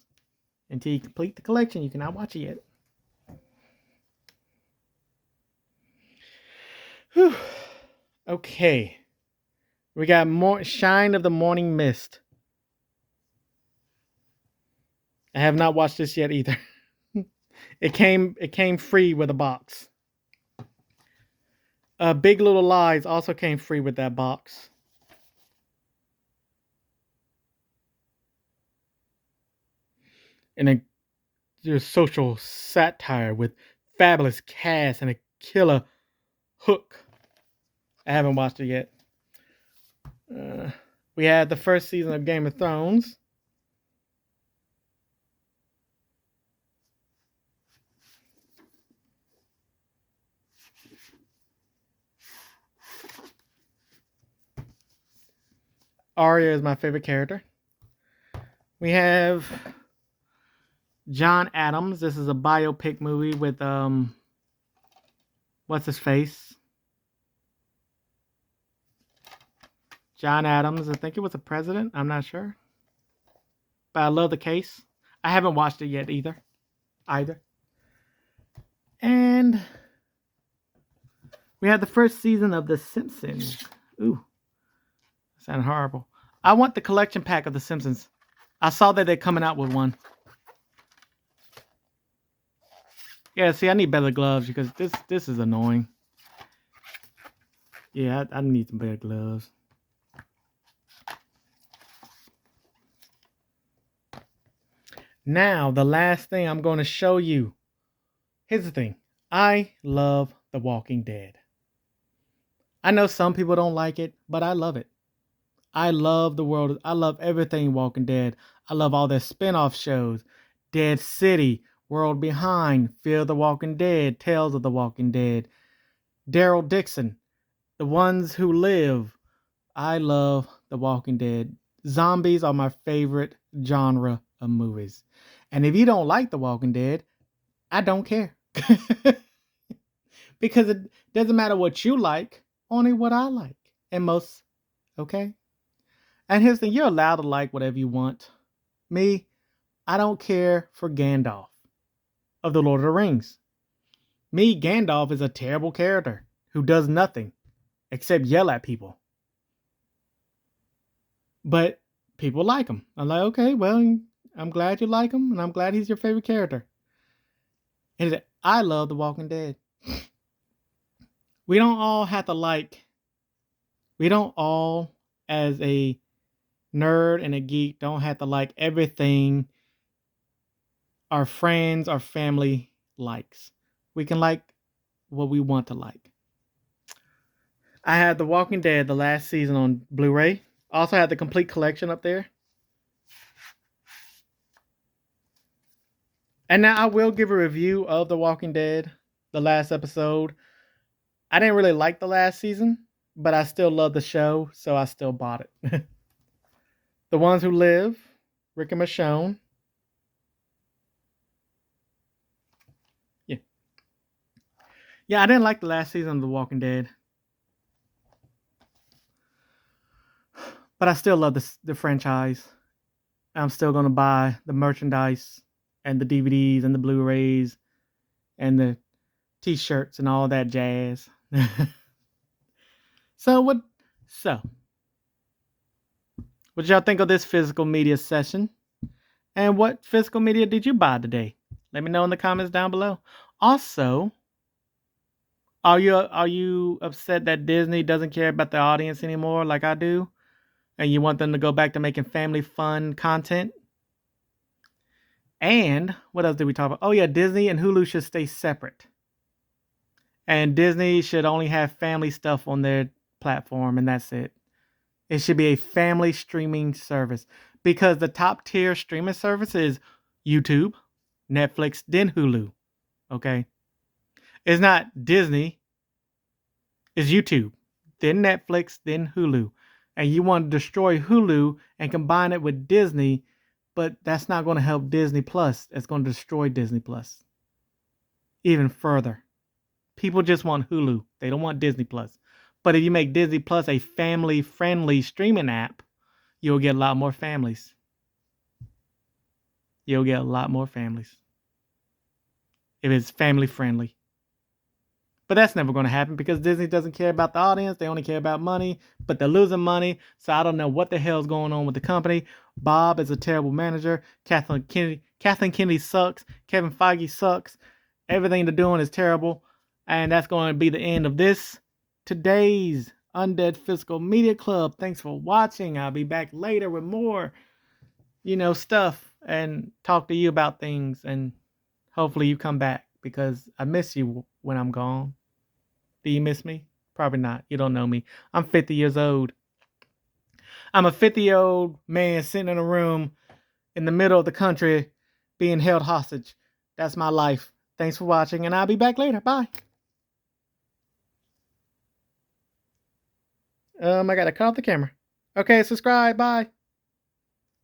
Until you complete the collection, you cannot watch it yet. Whew. Okay. We got more Shine of the Morning Mist. I have not watched this yet either. It came free with a box. Big Little Lies also came free with that box. And a social satire with fabulous cast and a killer hook. I haven't watched it yet. We had the first season of Game of Thrones. Arya is my favorite character. We have John Adams. This is a biopic movie with what's his face? John Adams. I think it was a president. I'm not sure. But I love the case. I haven't watched it yet either. And we had the first season of The Simpsons. Ooh, that sounded horrible. I want the collection pack of The Simpsons. I saw that they're coming out with one. Yeah, see, I need better gloves because this is annoying. Yeah, I need some better gloves. Now, the last thing I'm going to show you. Here's the thing. I love The Walking Dead. I know some people don't like it, but I love it. I love the world. I love everything Walking Dead. I love all their spin-off shows. Dead City, World Behind, Fear the Walking Dead, Tales of the Walking Dead, Daryl Dixon, The Ones Who Live. I love The Walking Dead. Zombies are my favorite genre of movies. And if you don't like The Walking Dead, I don't care. Because it doesn't matter what you like, only what I like. And most, okay? And here's the thing, you're allowed to like whatever you want. Me, I don't care for Gandalf of the Lord of the Rings. Me, Gandalf is a terrible character who does nothing except yell at people. But people like him. I'm like, okay, well, I'm glad you like him, and I'm glad he's your favorite character. And I love The Walking Dead. We don't all, as a nerd and a geek, don't have to like everything our friends, our family likes. We can like what we want to like. I had The Walking Dead, the last season on Blu-ray. Also had the complete collection up there. And now I will give a review of The Walking Dead, the last episode. I didn't really like the last season, but I still love the show, so I still bought it. The Ones Who Live, Rick and Michonne. Yeah. Yeah, I didn't like the last season of The Walking Dead. But I still love the franchise. I'm still going to buy the merchandise and the DVDs and the Blu-rays and the t-shirts and all that jazz. So what y'all think of this physical media session? And what physical media did you buy today? Let me know in the comments down below. Also, are you upset that Disney doesn't care about the audience anymore like I do? And you want them to go back to making family fun content? And what else did we talk about? Oh yeah, Disney and Hulu should stay separate. And Disney should only have family stuff on their platform, and that's it. It should be a family streaming service because the top tier streaming service is YouTube, Netflix, then Hulu. Okay? It's not Disney, it's YouTube, then Netflix, then Hulu. And you want to destroy Hulu and combine it with Disney, but that's not going to help Disney Plus. It's going to destroy Disney Plus even further. People just want Hulu. They don't want Disney Plus. But if you make Disney Plus a family-friendly streaming app, you'll get a lot more families. You'll get a lot more families if it's family-friendly. But that's never going to happen because Disney doesn't care about the audience. They only care about money, but they're losing money. So I don't know what the hell's going on with the company. Bob is a terrible manager. Kathleen Kennedy sucks. Kevin Feige sucks. Everything they're doing is terrible. And that's going to be the end of today's Undead Physical Media Club. Thanks for watching. I'll be back later with more, stuff and talk to you about things. And hopefully you come back because I miss you when I'm gone. Do you miss me? Probably not. You don't know me. I'm 50 years old. I'm a 50-year-old man sitting in a room in the middle of the country being held hostage. That's my life. Thanks for watching, and I'll be back later. Bye. I gotta cut off the camera. Okay, subscribe. Bye.